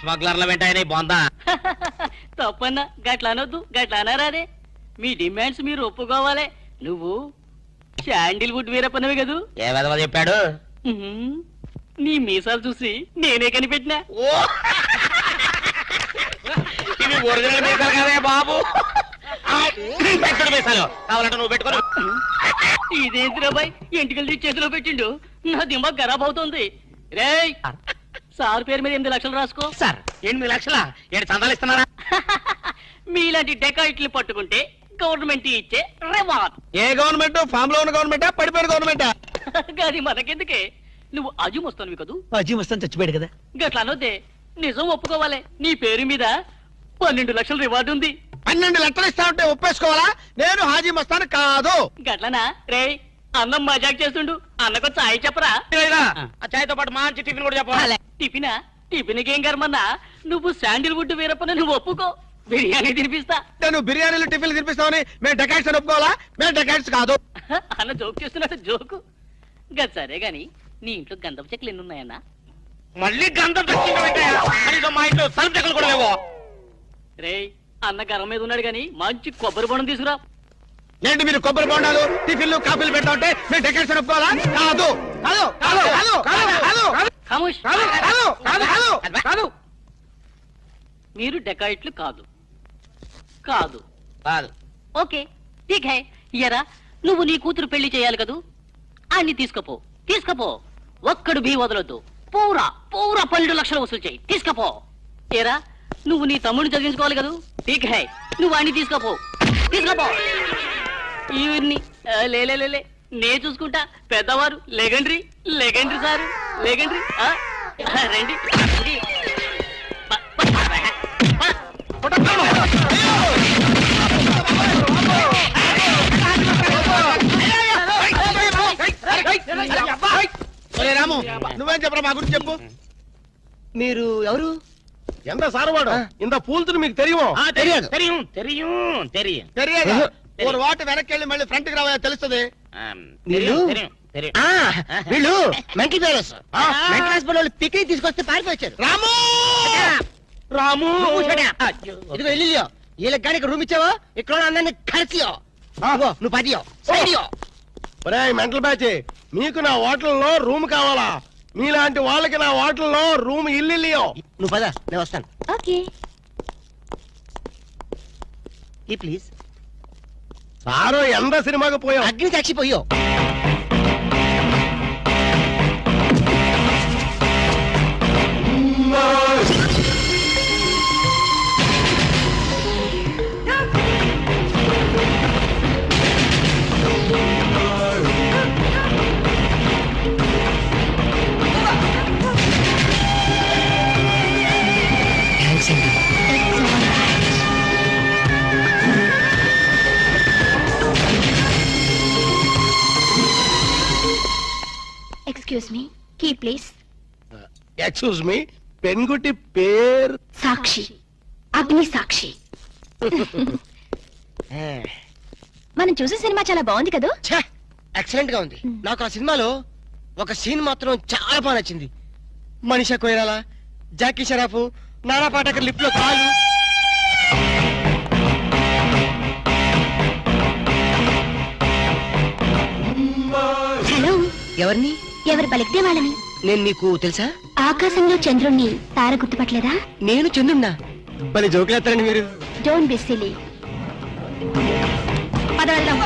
స్మగ్లర్ల వెంట ఆయన బాగుందా? తప్పన్నా గట్లా అనొద్దు, గట్లా అనరాదే. మీ డిమాండ్స్ మీరు ఒప్పుకోవాలి. నువ్వు శాండిల్వుడ్ వీరప్పనవి కదూ? ఏ విధవ చెప్పాడు? నీ మీసాలు చూసి నేనే కనిపెట్టినా. ఇవి ఒరిజినల్ మీసాలు కదే బాబు. మీసాలు కావాలంటే నువ్వు పెట్టుకో. ఇదేంటి రాబాయ్ ఎంటికలు చేతిలో పెట్టిండు? నా దిమాగ్ ఖరాబ్ అవుతుంది. రేయ్ సార్ పేరు మీద 8 లక్షలు రాసుకో. సార్ 8 లక్షల ఏడు చందాలు ఇస్తున్నారా? మీలాంటి డెకాయిట్లు పట్టుకుంటే గవర్నమెంట్ ఇచ్చే రివార్డ్. ఏ గవర్నమెంట్? ఫామ్ లో ఉన్న గవర్నమెంటా, పడిపోయిన గవర్నమెంటా? గది మనకెందుకే? నువ్వు అజీమ్ వస్తాను కదూ? అజీమ్ వస్తాను చచ్చిపోయాడు కదా. గట్లా అనొద్దే, నిజం ఒప్పుకోవాలి. నీ పేరు మీద 12 లక్షల రివార్డు ఉంది. 12 లక్షలు ఇస్తా ఉంటే ఒప్పేసుకోవాలా? నేను హాజీ మస్తాను కాదు. గట్లనా? రేయ్ అన్నం మజాక్ చేస్తుండు, అన్నకు చాయ్ చెప్పరా? ఆ చాయ్తో పాటు మంచి టిఫిన్ కూడా చెప్పాలి. టిఫినా? టిఫిన్ ఏం కర్మన్నా? నువ్వు శాండిల్వుడ్ వీరప్పని నువ్వు ఒప్పుకో, బిర్యానీ తినిపిస్తా. నేను బిర్యానీలు టిఫిన్లు తినిపిస్తామని మేము డెకాట్స్ అని ఒప్పుకోవాలా? మేము డెకాట్స్ కాదు. అన్న జోక్ చేస్తున్నాడు, జోకు. గది సరే గాని నీ ఇంట్లో గంధపు చెక్కలు ఎన్ని ఉన్నాయన్నా? మళ్ళీ గంధం తెచ్చింది. మా ఇంట్లో సరుపు చెక్కలు కూడా లేవో. రేయ్ అన్న గర్వం మీద ఉన్నాడు గాని మంచి కొబ్బరి బొండం తీసుకురా. ఏంటి మీరు కొబ్బరి బొండాలు టిఫిన్లు కాఫీలు పెడతా ఉంటే మేము డెకాట్స్ అని ఒప్పుకోవాలా? కాదు కాదు కాదు కాదు కాదు కాదు ఖమోష్. కాదు కాదు కాదు కాదు. మీరు డెకాయిట్లు కాదు. కాదు కాదు. ఓకే ఠీక్ హై. ఇయరా నువ్వు నీ కూతురు పెళ్లి చేయాలి కదూ? అన్ని తీసుకపో, తీసుకపో. ఒక్కడు బీ వదలొద్దు. పూరా పూరా 12 లక్షలు వసూలు చేయి, తీసుకపో. ఏరా నువ్వు నీ తమ్ముడిని చదివించుకోవాలి కదూ? ఠీక్ హై, నువ్వు అన్ని తీసుకపో, తీసుకపో. ఇవన్నీ లేలే నే చూసుకుంటా. పెద్దవారు లెగండ్రీ లెగండ్రీ సారు లెగండ్రీ. రండి రండి. రాము నువ్వేం చెప్పరా మా గురించి చెప్పు. మీరు ఎవరు? ఎంత సారవాడు ఇంత పూల్తులు మీకు తెలియమో? తెలియదు. తెలియదు. ఒక వాటి వెనక్కి వెళ్ళి మళ్ళీ ఫ్రంట్ కి రావా తెలుస్తుంది. వీళ్ళు మెంటల్ పేరెంట్స్. మెంటల్ హాస్పిటల్ వాళ్ళు పిక్నిక్ తీసుకొస్తే పారిపోయారు. రాము రాము ఇదిగో వెళ్ళియో వీళ్ళకి కానీ ఇక్కడ రూమ్ ఇచ్చావో ఇక్కడ అందరినీ కలిసియో. నువ్వు పదియో సైడియో. మెంటల్ బ్యాచ్ మీకు నా హోటల్లో రూమ్ కావాలా? మీలాంటి వాళ్ళకి నా హోటల్లో రూమ్ ఇల్లు. నువ్వు పద, నేను వస్తాను. ఓకే ఈ ప్లీజ్. సారో ఎంత సినిమాకి పోయావు? అగ్ని సాక్షి పోయో. Excuse me, key please. Excuse me, పెన్గుట్టి పేరు సాక్షి, అగ్ని సాక్షి. మనం చూసే సినిమా చాలా బాగుంది కదా? ఎక్సలెంట్ గా ఉంది. నాకు ఆ సినిమాలో ఒక సీన్ మాత్రం చాలా బాగా నచ్చింది. మనీషా కొయిరాలా, జాకీ షరాఫ్, నానా పాటకర్ లిప్ లో కాలు. హలో, ఎవరిని? ఎవరు పలికితే వాళ్ళని. నేను నీకు తెలుసా? ఆకాశంలో చంద్రుణ్ణి తార గుర్తుపట్టలేదా? నేను చంద్రున్నా. భలే జోకులేస్తారండి మీరు. Don't be silly. పద వెళ్దాం.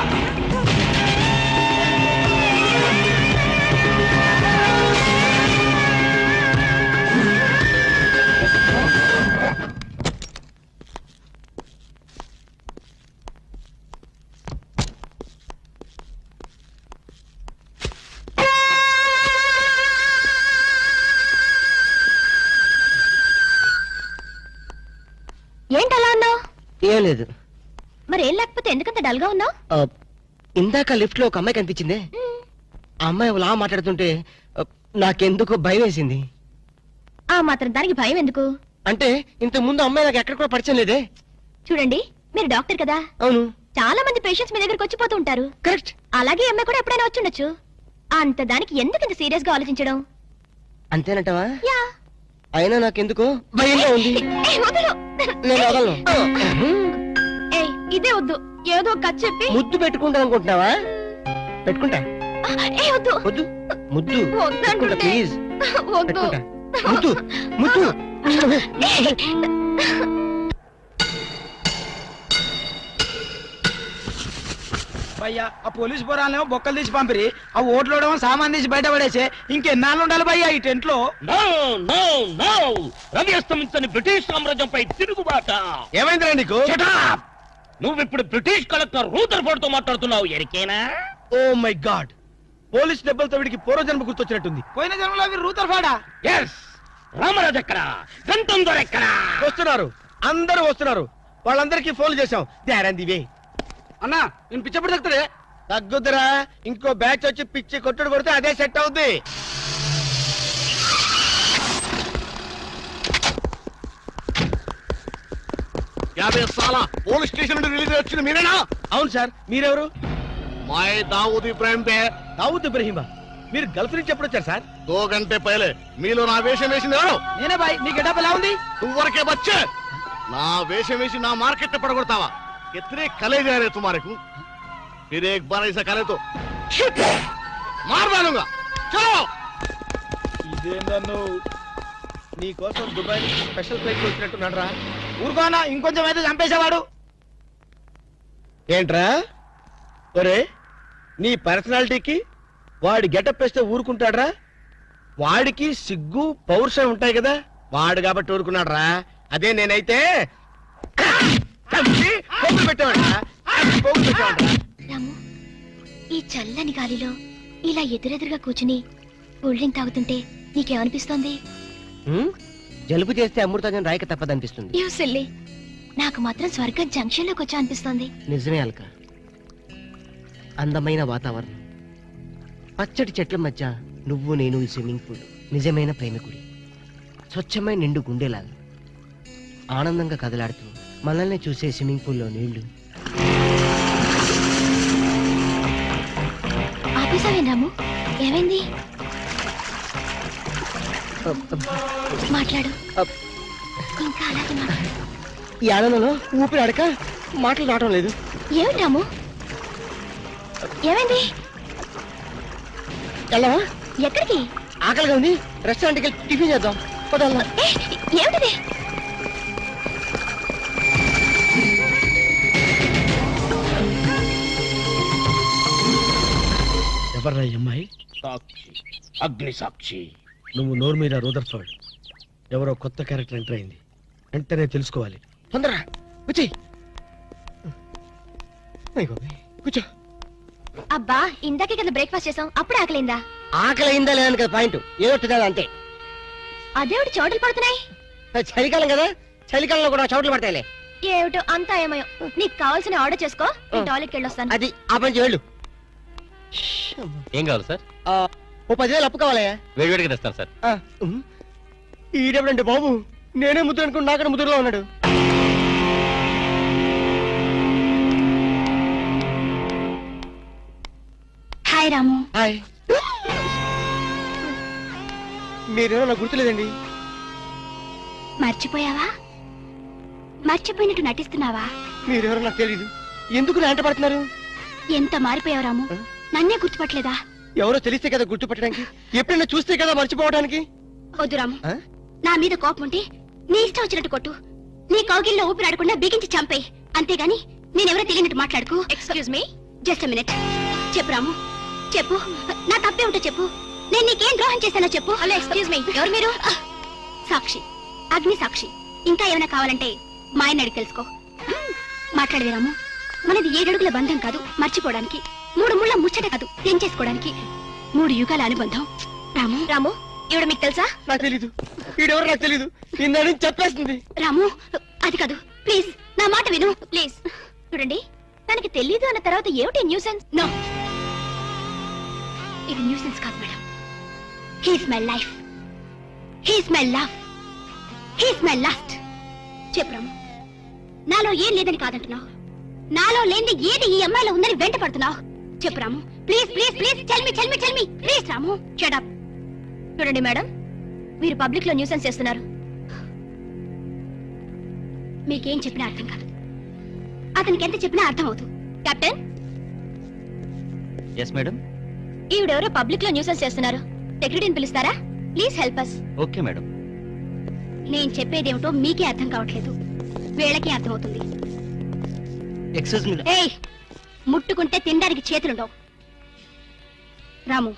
ఏంటలా ఉన్నావు? ఏం లేదు. మరేం లేకపోతే ఎందుకంత డల్ గా ఉన్నావు? ఇందాక లిఫ్ట్ లో ఒక అమ్మాయి కనిపించింది. ఆ అమ్మాయి అలా మాట్లాడుతుంటే నాకెందుకు భయం వేసింది. ఆ మాత్రం దానికి భయం ఎందుకు? అంటే ఇంత ముందు అమ్మాయి నాకు ఎక్కడ కూడా పరిచయం లేదే. చూడండి, మీరు డాక్టర్ కదా. అవును. చాలా మంది పేషెంట్స్ మీ దగ్గరకు వచ్చిపోతూ ఉంటారు. కరెక్ట్. అలాగే అమ్మాయి కూడా ఎప్పుడైనా వచ్చుండొచ్చు. అంత దానికి ఎందుకు ఇంత సీరియస్ గా ఆలోచించడం? అంతేనంటావా? యా. అయినా నాకెందుకో భయంగా ఉంది. ఏయ్, వదలు. నేను వదలను. ఏయ్, ఇదే వద్దు. ఏదో కథ చెప్పి ముద్దు పెట్టుకుంటా అనుకుంటున్నావా? పెట్టుకుంటా. ఏ వద్దు వద్దు. ముద్దు వద్దు పెట్టుకుంటా అంటుంటే. ప్లీజ్. వద్దు. పెట్టుకుంటా. ముద్దు ముద్దు. భయ్యా ఆ పోలీస్ పోరాలేమో బొక్కలు తీసి పంపిరి, ఆ ఓట్లోడేమో సామాన్ తీసి బయట పడేసే. ఇంకెన్నాళ్ళు ఉండాలి భయ్యా ఈ టెంట్ లో? నో నో నో రవి అస్తమించని బ్రిటిష్ సామ్రాజ్యంపై తిరుగుబాట. ఏమైందిరా నీకు? Shut up! నువ్విప్పుడు బ్రిటిష్ కలెక్టర్ రూదర్ఫోర్డ్ తో మాట్లాడుతున్నావు, ఎరికేనా? ఓ మై గాడ్, పోలీస్ దెబ్బలతో వీడికి పూర్వజన్మ గుర్తొచ్చినట్టుంది. పోయిన జన్మలో అవి రూతర్ఫాడా? ఎస్. రామరాజు ఎక్కడా? గంటం దొర ఎక్కడా? వస్తున్నారు, అందరూ వస్తున్నారు. వాళ్ళందరికీ ఫోన్ చేశాం. దివే అన్నా నేను పిచ్చప్పుడు తగ్గుతాడే. తగ్గుద్దురా, ఇంకో బ్యాచ్ వచ్చి పిచ్చి కొట్టుడు కొడితే అదే సెట్ అవుద్ది. పోలీస్ స్టేషన్ నుండి రిలీజ్ వచ్చింది మీరేనా? అవును సార్, మీరెవరు? मैं दाऊद इब्राहिम पे దావుద్ ఇబ్రహీమా. మీరు గల్ఫ్ నుంచి ఎప్పుడు వచ్చారు సార్? 2 घंटे पहले మీలో నా వేషం వేసింది ఎవరు? నేనే బాయ్. నీ గెటప్ ఎలా ఉంది? నువ్వరకే బచ్చే నా వేషం వేసి నా మార్కెట్ పడగొడతావా? कितने कले जा रहे तुम्हारे को? फिर एक बार ऐसा करे तो मार डालूंगा. चलो. ఇదేందన్ను నీ కోసం దుబాయ్ నుంచి స్పెషల్ ఫ్లైట్ వచ్చినట్టున్నాడు రా. ఊరుకోనా, ఇంకొంచెం అయితే చంపేసేవాడు. ఏంట్రా ఒరే, నీ పర్సనాలిటీకి వాడి గెటప్ వేస్తే ఊరుకుంటాడ్రా? వాడికి సిగ్గు పౌరుషం ఉంటాయి కదా, వాడు కాబట్టి ఊరుకున్నాడు రా. అదే నేనైతే చంపి పోగులు పెట్టేవాడ్రా. పోగులు పెట్టేవాడ్రా. రాము, ఈ చల్లని గాలిలో ఇలా ఎదురెదురుగా కూర్చుని కూల్ డ్రింక్ తాగుతుంటే నీకేమనిపిస్తోంది? జలుబు చేస్తే అమృతాజన్ రాయక తప్పదనిపిస్తుంది. You silly. నాకు మాత్రం స్వర్గం జంక్షన్ లోకి వచ్చా అనిపిస్తోంది. నిజమే అల్క. అందమైన వాతావరణం, పచ్చటి చెట్ల మధ్య నువ్వు నేను ఈ స్విమ్మింగ్ పూల్, నిజమైన ప్రేమికుడి, స్వచ్ఛమైన నిండు గుండెలాగా ఆనందంగా కదలాడుతూ మనల్ని చూసే స్విమ్మింగ్ పూల్లో నీళ్లు. ఆపేసావే రాము, ఏమైంది? మాట్లాడు, ఇంకా అలాగే మాట్లాడు. ఈ ఆనందంలో ఊపిరి అడక మాటలు రావడం లేదు. ఏమిటి రాము, ఏమైంది? వెళ్ళవా? ఎక్కడికి? ఆకలిగా ఉంది, రెస్టారెంట్కి వెళ్ళి టిఫిన్ చేద్దాం. పదల్లా. ఏమిటిది? ఎవర్రా ఈ అమ్మాయి? సాక్షి, అగ్ని సాక్షి. నువ్వు నోరు మీద రూదర్ఫర్డ్, ఎవరో కొత్త క్యారెక్టర్ ఎంటర్ అయింది. వెంటనే తెలుసుకోవాలి. తొందరగా వచ్చేయ్. కూర్చో. అబ్బా, ఇందాకే కదా బ్రేక్ఫాస్ట్ చేసాం, అప్పుడే ఆకలిందా? ఆకలి అయిందా లేదని కదా పాయింట్, ఏదో తినాలి అంతే. అదేవిటి చోటలు పడుతున్నాయి. చలికాలం కదా, చలికాలంలో కూడా చోట్లు పడతాయిలే. ఏమిటో అంతా ఏమయో. నీకు కావాల్సిన ఆర్డర్ చేసుకో, నేను టాయిలెట్కి వెళ్ళొస్తాను. అది ఆ పని వెళ్ళు. ఏం కావాలి సార్? ఓ 10,000 అప్పు కావాలయ్యా. వేడివేడిగా తెస్తాను సార్. ఈడెవడండి బాబు, నేనే ముద్దు అనుకుని నాకడ ముద్దులో ఉన్నాడు. హాయ్ రాము. హాయ్. మీరేమో నాకు గుర్తులేదండి. మర్చిపోయావా? మర్చిపోయినట్టు నటిస్తున్నావా? మీరెవరో నాకు తెలియదు. ఎందుకు నా వెంట పడుతున్నారు? ఎంత మారిపోయావు రాము, నన్నే గుర్తుపట్టలేదా? ఎవరో తెలిస్తే కదా గుర్తుపట్టడానికి, ఎప్పుడైనా చూస్తే కదా మర్చిపోవడానికి. వద్దు రాము, ఆ? నా మీద కోపం ఉంటే నీ ఇష్టం వచ్చినట్టు కొట్టు, నీ కౌగిల్లో ఊపిరాడకుండా బిగించి చంపేయి. అంతేగాని నేనెవరో తెలియనట్టు మాట్లాడుకు. Excuse me, just minute. చెప్పు రాము, చెప్పు. నా తప్పేమిటో చెప్పు. నేను నీకేం ద్రోహం చేశానో చెప్పు. హలో, ఎక్స్క్యూజ్ మీ, ఎవరు మీరు? సాక్షి, అగ్ని సాక్షి. ఇంకా ఏమైనా కావాలంటే మా ఆయన అడిగి తెలుసుకో. మాట్లాడేది రాము, మనది 7 అడుగుల బంధం కాదు మర్చిపోవడానికి, 3 ముళ్ళ ముచ్చట కాదు తెంచేసుకోవడానికి, 3 యుగాల అనుబంధం. రాము, రాము, ఇవిడ మీకు తెలుసా? నాకు తెలీదు. ఈడెవరో నాకు తెలీదు. ఇందని చెప్పేస్తుంది. రాము, అది కాదు, ప్లీజ్ నా మాట విను, ప్లీజ్. చూడండి, తనకి తెలీదు అన్న తర్వాత ఏమిటి న్యూసెన్స్? నో, ఇది న్యూసెన్స్ కాదు madam. He's my life, he's my love, he's my last. చెప్పు రాము, నాలో ఏం లేదని కాదంటున్నావు, నాలో లేని ఏది ఈ అమ్మాయిలో ఉందని వెంట పడుతున్నావు. చెప్పు Ramu, please please please, tell me please Ramu. Shut up. చూడండి మేడం, వీరు పబ్లిక్ లో న్యూసెన్స్ చేస్తున్నారు. మీకేం చెప్పినా అర్థం కాదు, అతనికి ఎంత చెప్పినా అర్థం అవుతుంది. Captain, yes madam. ఈవిడెవరో పబ్లిక్ లో న్యూసెన్స్ చేస్తున్నారు. సెక్రటరీని పిలుస్తారా? Please help us. Okay madam. నేను చెప్పేదేమిటో మీకే అర్థం కావట్లేదు, వీళ్ళకి అర్థం అవుతుంది. Excuse me. ఏయ్, ముట్టుకుంటే తినడానికి చేతులుండవు. రాము,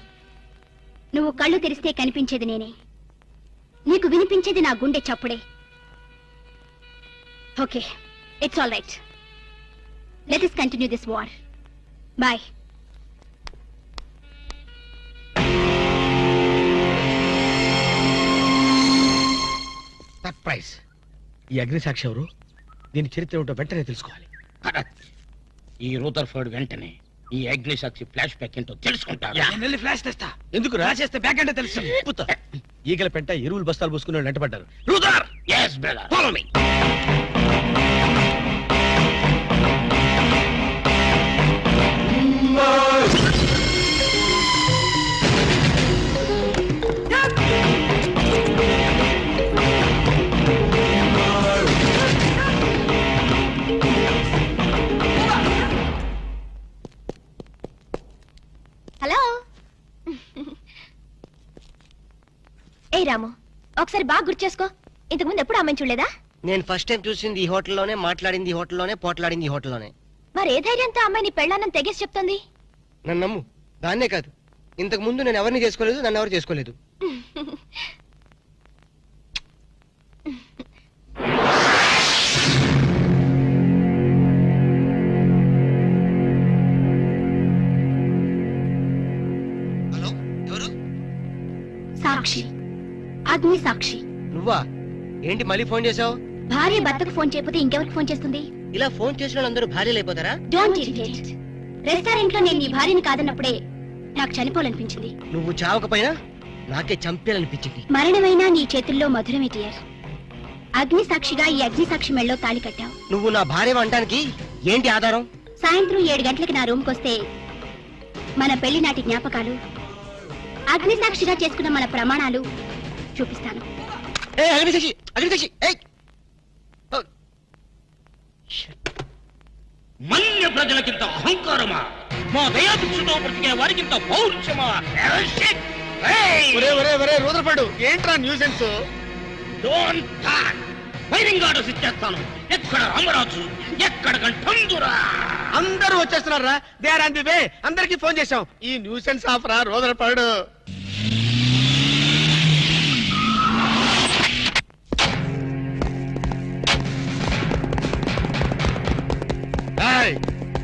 నువ్వు కళ్ళు తెరిస్తే కనిపించేది నేనే, నీకు వినిపించేది నా గుండె చప్పుడే. Okay, it's all right. Let us continue this war. Bye. Surprise. ఈ అగ్నిసాక్షి ఎవరు? దీని చరిత్ర ఏమిటో వెంటనే తెలుసుకోవాలి. ఈ రూదర్ఫర్డ్ వెంటనే ఈ అగ్ని సాక్షి ఫ్లాష్ బ్యాక్ ఏంటో తెలుసుకుంటారు. నేను వెళ్ళి ఫ్లాష్ తెస్తా. ఎందుకు ఫ్లాష్ చేస్తే బ్యాక్ అంటే తెలుసు. ఈగల పెంట ఎరువులు బస్తాలు పూసుకుని వెంటపడ్డారు. రూదర్, yes brother, follow me. Hello. ఏ రాము, ఒకసారి బాగా గుర్తు చేసుకో. ఇంతకుముందు ఎప్పుడు అమ్మాయిని చూడలేదా? నేను ఫస్ట్ టైం చూసింది ఈ హోటల్లోనే, మాట్లాడింది ఈ హోటల్లోనే, పోట్లాడింది ఈ హోటల్లోనే. మరి ఏ ధైర్యంతో అమ్మాయిని పెళ్ళానని తెగేసి చెప్తుంది? నన్ను నమ్ము. దాన్నే కాదు, ఇంతకు ముందు నేను ఎవరిని చేసుకోలేదు, నన్ను ఎవరు చేసుకోలేదు. హలో, ఎవరు? సాక్షి, అగ్ని సాక్షి. నువ్వా? ఏంటి మళ్ళీ ఫోన్ చేసావు? భార్య భర్తకు ఫోన్ చేయకపోతే ఇంకెవరికి ఫోన్ చేస్తుంది? ఇలా ఫోన్ చేసిన వాళ్ళందరూ భార్యలు అయిపోతారా? Don't irritate. రెస్టారెంట్ లో నేను నీ భార్యని కాదన్నప్పుడే నాకు చనిపోవాలనిపించింది. నువ్వు చావకపోయినా నాకే చంపేయాలనిపించింది. మరణమైనా నీ చేతుల్లో మధురమే డియర్. అగ్ని సాక్షిగా ఈ అగ్ని సాక్షి మెళ్ళలో తాళి కట్టావు. నువ్వు నా భార్య అనడానికి ఏంటి ఆధారం? సాయంత్రం 7 గంటలకి నా రూమ్ కొస్తే మన పెళ్లి నాటి జ్ఞాపకాలు, అగ్ని సాక్షిగా చేసుకున్న మన ప్రమాణాలు చూపిస్తాను. అగ్నిసాక్షి, అగ్నిసాక్షి. మన్య ప్రజలకింత అహంకారమా? మా దయాభిక్షతో బ్రతికే వారికింత పౌరుషమా? రూదర్ఫర్డ్, ఏంట్రా nuisance? Don't talk. Firing orders ఇచ్చేస్తాను. ఎక్కడ రామరాజు, ఎక్కడ కంఠందురా? అందరూ వచ్చేస్తున్నారా? They are on the way. అందరికి ఫోన్ చేశాం. ఈ న్యూసెన్స్ ఆఫ్ రా రూదర్ఫర్డ్.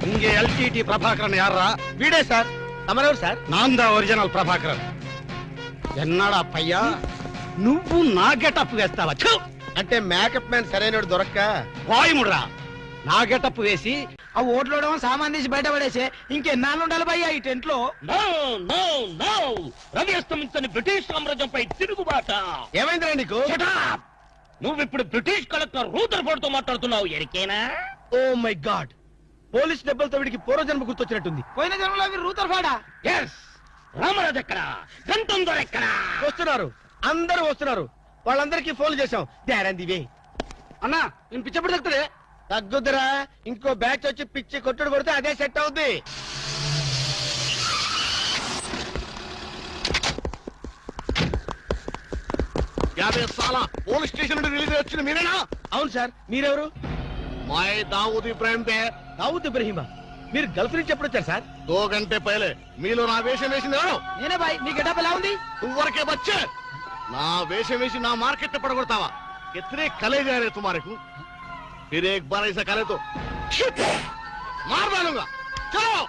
இங்கே எல்டிடி பிரபாகரன் யாரா? వీడే సార్. తమరెవరు సార్? நான் தான் ఒరిజినల్ ప్రభాకరన్. ఎన్నాడా పయ్యా, నువ్వు నా గెటప్ వేస్తావా? అంటే మేకప్ మ్యాన్ సరైనడు దొరక్క వాయుముడ్రా. నా గెటప్ వేసి ఆ ఓట్లోడేమో సామాన్ తీసి బయట పడేసే ఇంకెన్నాళ్ళు ఉండాలి భయ్యా ఈ టెంట్ లో? No no no. రవి అస్తమించని బ్రిటిష్ సామ్రాజ్యంపై తిరుగుబాట. ఏమైందిరా నీకు? Shut up! నువ్విప్పుడు బ్రిటిష్ కలెక్టర్ రూదర్ఫర్డ్ తో మాట్లాడుతున్నావు. ఎరికేనా? ఓ మై గాడ్, పోలీస్ దెబ్బలతో వీడికి పూర్వజన్మ గుర్తొచ్చినట్టుంది. పోయిన జన్మలో అవి రూతర్ఫర్డా? ఎస్. రామరాజు ఎక్కడ? గంటందర్ ఎక్కడ? వస్తున్నారు, అందరూ వస్తున్నారు. వాళ్ళందరికీ ఫోన్ చేశాం. They are on the way. అన్నా నేను పిచ్చప్పుడు తగ్గుతుంది. తగ్గుద్దురా, ఇంకో బ్యాచ్ వచ్చి పిచ్చి కొట్టుడు కొడితే అదే సెట్ అవుద్ది. యాభై సాల పోలీస్ స్టేషన్ నుండి రిలీజ్ వచ్చిన మీరేనా? అవును సార్. మీరెవరు? మై దావూద్ ఇబ్రాహిం దే. దావూద్ ఇబ్రహీమా. మీరు గల్ఫ్ నుంచి ఎప్పుడు వచ్చారు సార్? 2 గంటే పైలే. మీలో నా వేషం వేసింది ఎవరు? నేనే బాయ్. నీ గెటప్ ఎలా ఉంది? నువ్వరకే బచ్చే. నా వేషం వేసి నా మార్కెట్ పడగొడతావా? कितने कले जा रहे तुम्हारे को? फिर एक बार ऐसा करे तो मार डालूंगा. चलो.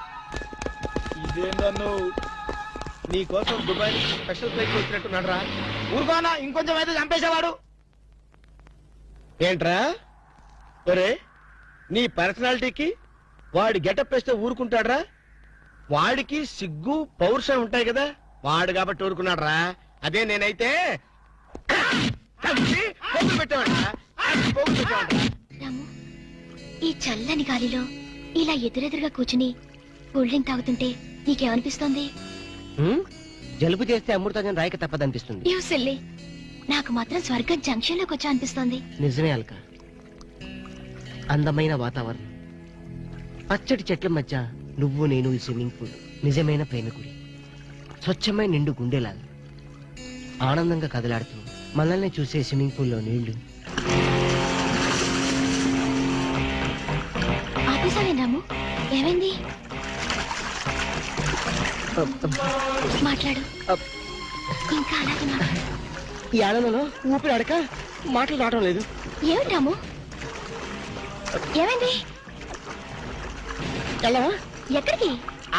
ఇదేందన్ను నీ కోసం దుబాయ్ నుంచి స్పెషల్ ఫ్లైట్ వచ్చినట్టు నడరా. ఊరుకోనా, ఇంకొంచెం అయితే చంపేసేవాడు. ఏంట్రా ఒరే, నీ పర్సనాలిటీకి వాడి గెటప్ వేస్తే ఊరుకుంటాడ్రా? వాడికి సిగ్గు పౌరుషం ఉంటాయి కదా, వాడు కాబట్టి ఊరుకున్నాడ్రా. అదే నేనైతే పెట్టేవాడ్రా. రాము, ఈ చల్లని గాలిలో ఇలా ఎదురెదురుగా కూర్చుని కూల్ డ్రింక్ తాగుతుంటే నీకేమనిపిస్తోంది? జలుబు చేస్తే అమృతాజన్ రాయక తప్పదనిపిస్తుంది. You silly. నాకు మాత్రం స్వర్గం జంక్షన్ లోకి వచ్చా అనిపిస్తోంది. నిజమే అల్క. అందమైన వాతావరణం, పచ్చటి చెట్ల మధ్య నువ్వు నేను ఈ స్విమ్మింగ్ పూల్ నిజమైన ప్రేమికుడి. స్వచ్ఛమైన నిండు గుండెలాగా ఆనందంగా కదలాడుతూ మనల్ని చూసే స్విమ్మింగ్ పూల్లో నీళ్లు. ఆపేసావేనాము? ఏమైంది? మాట్లాడు. ఇంకా అలాగే మాట్లాడు. ఈ ఆనందంలో ఊపిరి ఆడక మాటలు రావడం లేదు. ఏమిటి రాము? ఏమైంది? వెళ్ళవా? ఎక్కడికి?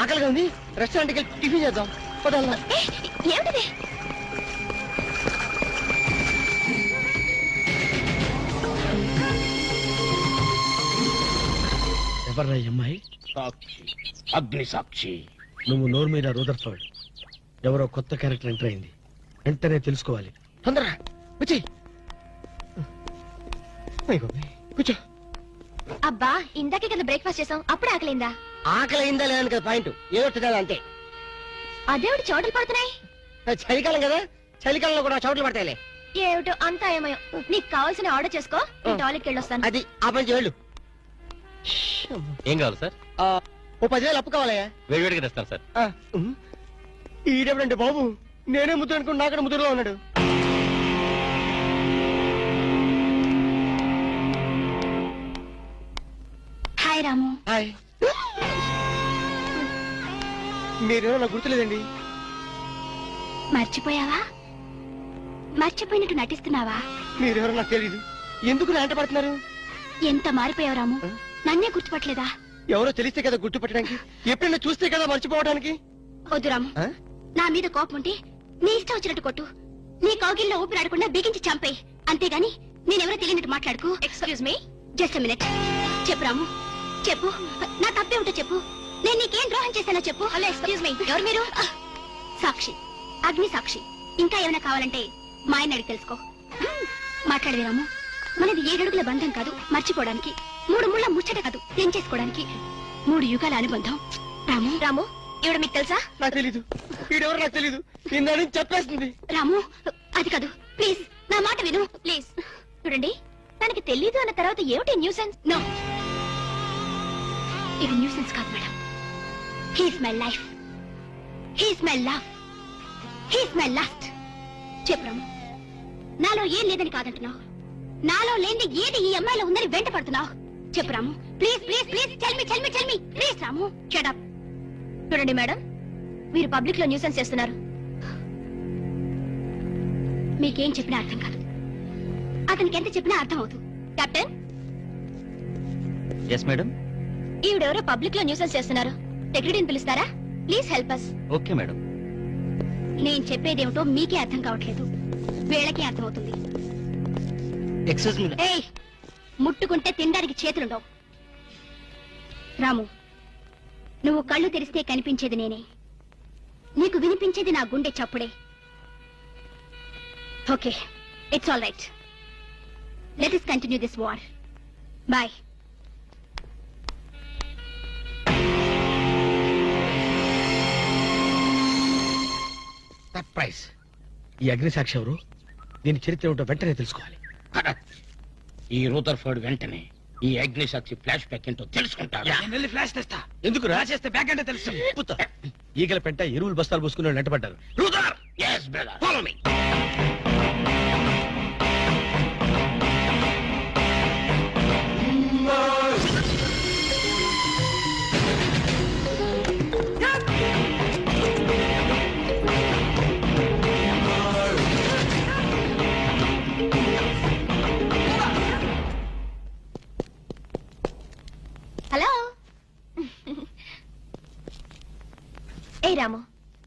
ఆకలిగా ఉంది, రెస్టారెంట్కి టిఫిన్ చేద్దాం. పదల్లా. ఏమిటిది? ఎవర్రా ఈ అమ్మాయి? సాక్షి, అగ్ని సాక్షి. నువ్వు నోరు మీద రూదర్ఫర్డ్. ఎవరో కొత్త క్యారెక్టర్ ఎంటర్ అయింది, వెంటనే తెలుసుకోవాలి. తొందరగా వచ్చి కూర్చో. అబ్బా, ఇందాకే కదా బ్రేక్ఫాస్ట్ చేసాం, అప్పుడే ఆకలిందా? ఆకలి అయిందా లేదని కదా పాయింట్. ఏదో తినాలి అంతే. అదేవిటి చోటలు పడుతున్నాయి? చలికాలం కదా, చలికాలంలో కూడా చోట్లు పడతాయిలే. ఏమిటో అంతా ఏమయో. నీకు కావాల్సిన ఆర్డర్ చేసుకో, నేను టాయిలెట్కి వెళ్ళొస్తాను. అది ఆ పని వెళ్ళు. ఏం కావాలి సార్? ఓ 10,000 అప్పు కావాలయ్యా. వేడివేడిగా తెస్తాను సార్. ఈడెవడంటే బాబు, నేనే ముద్దు అనుకుని నాకడ ముద్దులో ఉన్నాడు. హాయ్ రాము. హాయ్. మీరేమో నాకు గుర్తులేదండి. మర్చిపోయావా? మర్చిపోయినట్టు నటిస్తున్నావా? మీరెవరో నాకు తెలీదు. ఎందుకు నా వెంట పడుతున్నారు? ఎంత మారిపోయావు రాము, నన్నే గుర్తుపట్టలేదా? ఎవరో తెలిస్తే కదా గుర్తుపట్టడానికి, ఎప్పుడైనా చూస్తే కదా మర్చిపోవడానికి. వద్దు రాము, నా మీద కోపం ఉంటే నీ ఇష్టం వచ్చినట్టు కొట్టు. నీ కౌగిల్లో ఊపిరాడకుండా బిగించి చంపే. అంతేగాని నేనెవరో తెలియనట్టు మాట్లాడుకో. Excuse me, just minute. చెప్పు రాము, చెప్పు. నా తప్పే ఉంటే చెప్పు. నేను నీకేం ద్రోహం చేశానో చెప్పు. హలో, ఎక్స్క్యూజ్ మీ, ఎవరు మీరు? సాక్షి, అగ్ని సాక్షి. ఇంకా ఏమైనా కావాలంటే మా ఆయన అడిగి తెలుసుకో. మాట్లాడేది రాము, మనది 7 అడుగుల బంధం కాదు మర్చిపోవడానికి, 3 ముళ్ళ ముచ్చట కాదు తెంచేసుకోవడానికి, 3 యుగాల అనుబంధం. రాము, రాము, ఇవిడ మీకు తెలుసా? నాకు తెలీదు. వీడెవరో నాకు తెలీదు. ఇందా నుంచి చెప్పేస్తుంది. రాము, అది కాదు, ప్లీజ్ నా మాట విను, ప్లీజ్. చూడండి, తనకి తెలీదు అన్న తర్వాత ఏమిటి న్యూసెన్స్? నో, ఇది న్యూసెన్స్ కాదు madam. He's my life, he's my love, he's my last. చెప్పు రాము, నాలో ఏం లేదని కాదంటున్నావు, నాలో లేని ఏది ఈ అమ్మాయిలో ఉందని వెంట పడుతున్నావు. చెప్పు Ramu, please please please, tell me please. Ramu, shut up. చూడండి మేడం, మీరు పబ్లిక్ లో న్యూసెన్స్ చేస్తున్నారు. మీకేం చెప్పినా అర్థం కాదు, అతనికి ఎంత చెప్పినా అర్థం అవుతుంది. Captain, yes madam. ఈవిడెవరో పబ్లిక్ లో న్యూసెన్స్ చేస్తున్నారు. సెక్రటరీని పిలుస్తారా? Please help us. Okay madam. నేను చెప్పేదేమిటో మీకే అర్థం కావట్లేదు, వీళ్ళకే అర్థమవుతుంది. Excuse me. ఏయ్, ముట్టుకుంటే తినడానికి చేతులుండవు. రాము, నువ్వు కళ్ళు తెరిస్తే కనిపించేది నేనే, నీకు వినిపించేది నా గుండె చప్పుడే. Okay, it's all right. Let us continue this war. Bye. Surprise. ఈ అగ్ని సాక్షి ఎవరు? దీని చరిత్ర ఏమిటో వెంటనే తెలుసుకోవాలి. ఈ రూదర్ఫర్డ్ వెంటనే ఈ అగ్ని సాక్షి ఫ్లాష్ బ్యాక్ ఏంటో తెలుసుకుంటాడు. నేను వెళ్ళి ఫ్లాష్ తెస్తా. ఎందుకు రా? చేస్తే బ్యాక్ అంటే తెలుసు. ఈగల పెంట ఎరువులు బస్తాలు పూసుకుని నెట్టబడ్డారు. రూదర్, yes brother, follow me. Hello. ఏ రాము,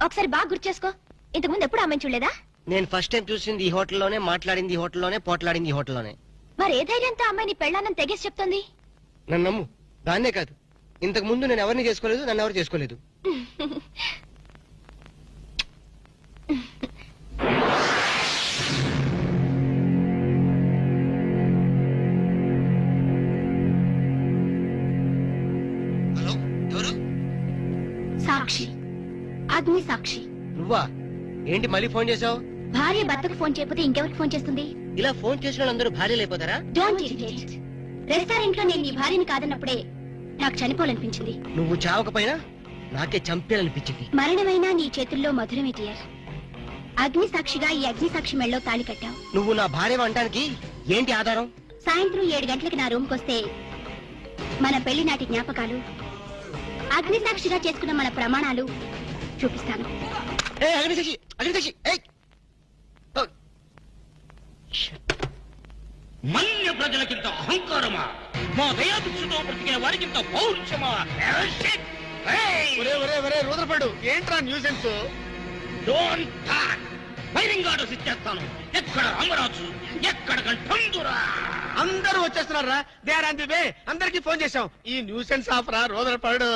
ఒకసారి బాగా గుర్తు చేసుకో. ఇంతకు ముందు ఎప్పుడు అమ్మాయిని చూడలేదా? నేను ఫస్ట్ టైం చూసింది ఈ హోటల్లోనే, మాట్లాడింది ఈ హోటల్లోనే, పోట్లాడింది ఈ హోటల్లోనే. మరి ఏ ధైర్యంతో అమ్మాయిని పెళ్ళానని తెగేసి చెప్తుంది? నన్ను నమ్ము. దాన్నే కాదు, ఇంతకు ముందు నేను ఎవరిని చేసుకోలేదు, నన్ను ఎవరు చేసుకోలేదు. హలో, ఎవరు? సాక్షి, అగ్ని సాక్షి. నువ్వా? ఏంటి మళ్ళీ ఫోన్ చేసావు? భార్య భర్తకు ఫోన్ చేయకపోతే ఇంకెవరికి ఫోన్ చేస్తుంది? ఇలా ఫోన్ చేసిన వాళ్ళందరూ భార్యలు అయిపోతారా? Don't irritate. రెస్టారెంట్ లో నేను నీ భార్యని కాదన్నప్పుడే నాకు చనిపోవాలనిపించింది. నువ్వు చావకపోయినా నాకే చంపేయాలనిపించింది. మరణమైనా నీ చేతుల్లో మధురమే డియర్. అగ్ని సాక్షిగా ఈ అగ్ని సాక్షి మెళ్ళలో తాళి కట్టావు. నువ్వు నా భార్య అనడానికి ఏంటి ఆధారం? సాయంత్రం 7 గంటలకి నా రూమ్ కొస్తే మన పెళ్లి నాటి జ్ఞాపకాలు, అగ్ని సాక్షిగా చేసుకున్న మన ప్రమాణాలు చూపిస్తాను. అగ్నిసాక్షి మన్య ప్రజలకింత అహంకారమా? మా దయాభిక్షతో బ్రతికే వారికింత పౌరుషమా? రూద్రపడు ఏంట్రా nuisance? Don't talk. Firing orders ఇచ్చేస్తాను. ఎక్కడ రామరాజు, ఎక్కడ గంటందురా? అందరూ వచ్చేస్తున్నారా? They are on the way. అందరికి ఫోన్ చేశాం. ఈ న్యూసెన్స్ ఆఫరా రూద్రపడు.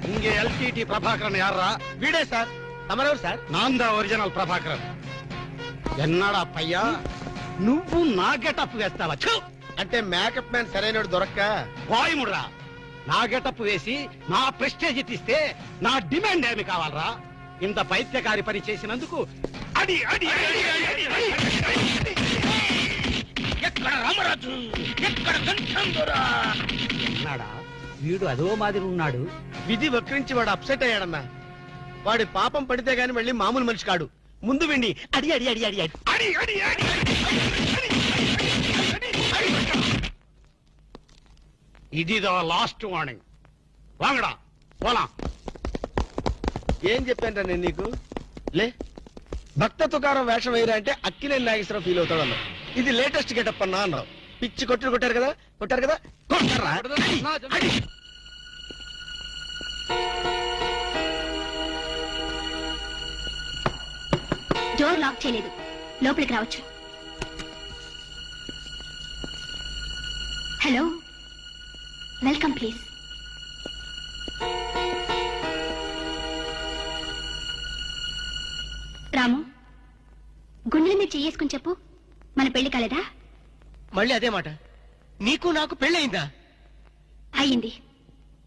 இங்கே எல்டிடி பிரபாகரன் யாரா? వీడే సార్. తమరెవరు సార్? நான் தான் ఒరిజినల్ ప్రభాకరన్. ఎన్నాడా పయ్యా నువ్వు నా గెటప్ వేస్తావా? అంటే మేకప్ మ్యాన్ సరైనడు దొరక్క వాయుముడ్రా. నా గెటప్ వేసి నా ప్రెస్టేజ్ తీస్తే నా డిమాండ్ ఏమి కావాలరా? ఇంత పైత్యకారి పని చేసినందుకు అడి అడి అడి అడి అడి అడి. ఎక్కడ రామరాజు, ఎక్కడ గంటందురా? ఉన్నాడా? వీడు అదో మాదిరి ఉన్నాడు. విధి వక్రించి వాడు అప్సెట్ అయ్యాడన్నా. వాడి పాపం పడితే గాని మళ్ళీ మామూలు మనిషి కాడు. ముందు విండి అడి అడి అడి అడి అడి అడి అడి అడి ఇదిదా లాస్ట్ వార్నింగ్. వాంగడా పోలాం. ఏం చెప్పాను నేను నీకు? లే, భక్త తుకారం వేషం వేయరా అంటే అక్కినేని నాగేశ్వరరావు ఫీల్ అవుతాడు అన్నావు. ఇది లేటెస్ట్ గెటప్ అన్నా అన్నావు. పిచ్చి కొట్టారు కదా కొట్టారా? అడి. డోర్ లాక్ చేయలేదు, లోపలికి రావచ్చు. Hello, welcome please. రాము, గుండెల మీద చెయ్యేసుకుని చెప్పు, మన పెళ్లి కాలేదా? మళ్ళీ అదే మాట. నీకు నాకు పెళ్ళయిందా? అయ్యింది.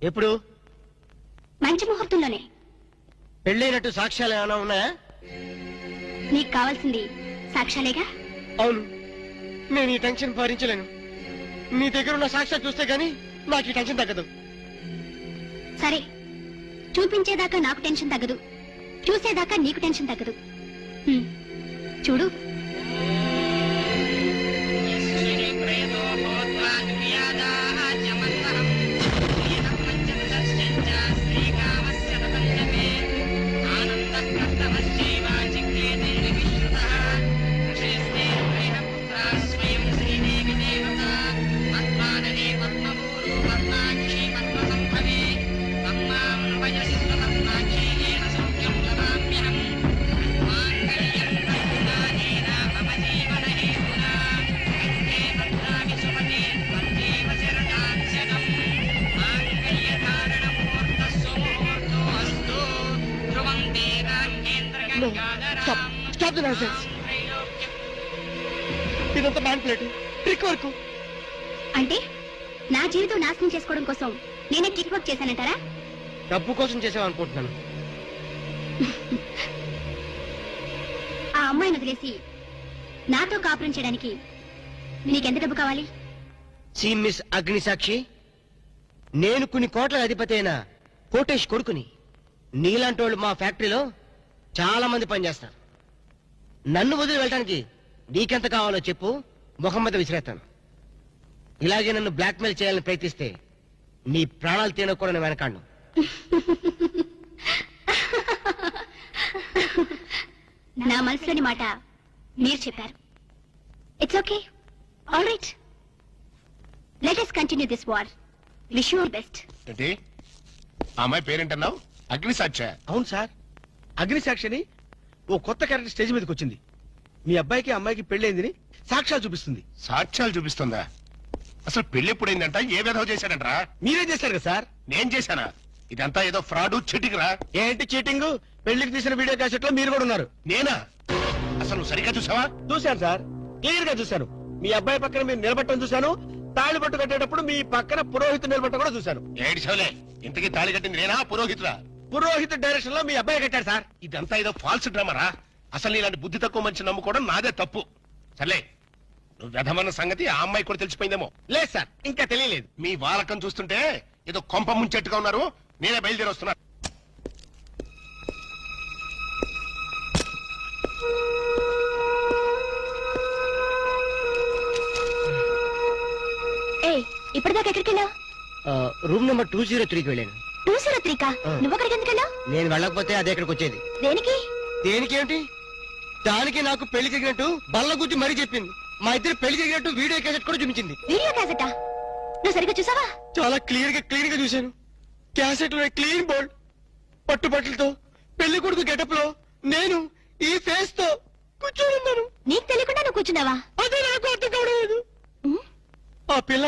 ఎప్పుడు? మంచి ముహూర్తంలోనే. పెళ్ళైనట్టు సాక్ష్యాలు ఏమైనా ఉన్నాయా? నీకు కావాల్సింది సాక్ష్యాలేగా? అవును, నేను ఈ టెన్షన్ భరించలేను. నీ దగ్గర ఉన్న సాక్ష్యాలు చూస్తే గానీ నాకు ఈ టెన్షన్ తగ్గదు. సరే, చూపించేదాకా నాకు టెన్షన్ తగ్గదు, చూసేదాకా నీకు టెన్షన్ తగ్గదు. చూడు. ఇదంతా మ్యానిపులేట్, ట్రిక్ వర్క్. అంటే నా జీవితం నాశనం చేసుకోవడం కోసం నేనే ట్రిక్ వర్క్ చేశానంటారా? డబ్బు కోసం చేసావనుకుంటున్నాను. ఆ అమ్మాయిని వదిలేసి నాతో కాపురం చేయడానికి నీకెంత డబ్బు కావాలి? సి మిస్ అగ్నిసాక్షి, నేను కొన్ని కోట్ల అధిపతి అయిన కోటేష్ కొడుకుని. నీలాంటి వాళ్ళు మా ఫ్యాక్టరీలో చాలా మంది పనిచేస్తారు. నన్ను వదిలి వెళ్ళడానికి నీకెంత కావాలో చెప్పు, ముఖం మీద విసిరేస్తాను. ఇలాగే నన్ను బ్లాక్మెయిల్ చేయాలని ప్రయత్నిస్తే నీ ప్రాణాలు తినకూడని వెనకాండు. నా మనసులోని మాట మీరు చెప్పారు. It's okay, all right. Let us continue this war. Wish you all best. ఏంటి ఆ అమ్మాయి పేరేంటన్నావు? అగ్నిసాక్ష? అవును సార్, అగ్నిసాక్షిని ఓ కొత్త క్యారెక్టర్ స్టేజ్ మీదకి వచ్చింది. మీ అబ్బాయికి అమ్మాయికి పెళ్ళైందని సాక్ష్యాలు చూపిస్తుంది. సాక్ష్యాలు చూపిస్తుందా? అసలు పెళ్లి ఎప్పుడైందంట? ఏ విధవ చేశాడంట్రా? మీరే చేశారు కదా సార్? నేను చేశానా? ఇదంతా ఏదో ఫ్రాడ్ చీటింగ్ రా. ఏంటి చీటింగ్? పెళ్లికి తీసిన వీడియో క్యాసెట్ లో మీరు కూడా ఉన్నారు. నేనా? అసలు నువ్వు సరిగ్గా చూసావా? చూశాను సార్, క్లియర్ గా చూశాను. మీ అబ్బాయి పక్కన మీరు నిలబట్టడం చూశాను, తాళి పట్టు కట్టేటప్పుడు మీ పక్కన పురోహితుడు నిలబట్ట కూడా చూశాను. ఏడు చోలే ఇంతకీ తాళి కట్టింది నేనా పురోహితురా? పురోహితు డైరెక్షన్ లో మీ అబ్బాయి కట్టాడు సార్. ఇదంతా ఏదో ఫాల్స్ డ్రామారా. అసలు ఇలాంటి బుద్ధి తక్కువ మంచి నమ్ముకోవడం నాదే తప్పు. సర్లే, నువ్వు వ్యధమన్న సంగతి ఆ అమ్మాయి కూడా తెలిసిపోయిందేమో. లేదు సార్, ఇంకా తెలియలేదు. మీ వాలకం చూస్తుంటే ఏదో కొంప ముంచెట్టుగా ఉన్నారు. నేనే బయలుదేరి వస్తున్నా. ఇప్పటిదాకా ఎక్కడికి వెళ్ళావు? రూమ్ నెంబర్ 203కి వెళ్ళాను. 203కా? నువ్వు అక్కడికి ఎందుకు వెళ్ళావు? నేను వెళ్ళకపోతే అదే ఇక్కడికి వచ్చేది. దేనికి? దేనికేమిటి? దానికి నాకు పెళ్లి జరిగినట్టు బల్ల గుద్ది మరీ చెప్పింది. మా ఇద్దరు పెళ్లి జరిగినట్టు వీడియో క్యాసెట్ కూడా చూపించింది. వీడియో క్యాసెటా? నువ్వు సరిగ్గా చూసావా? చాలా క్లియర్ గా చూశాను. క్యాసెట్ లో క్లీన్ బోల్డ్ పట్టుబట్టలతో పెళ్లి కొడుకు గెటప్ లో నేను ఈ ఫేస్ తో కూర్చొని ఉన్నాను. నీకు తెలియకుండా నువ్వు కూర్చున్నావా? అదే నాకు అర్థం కావడం లేదు. ఆ పిల్ల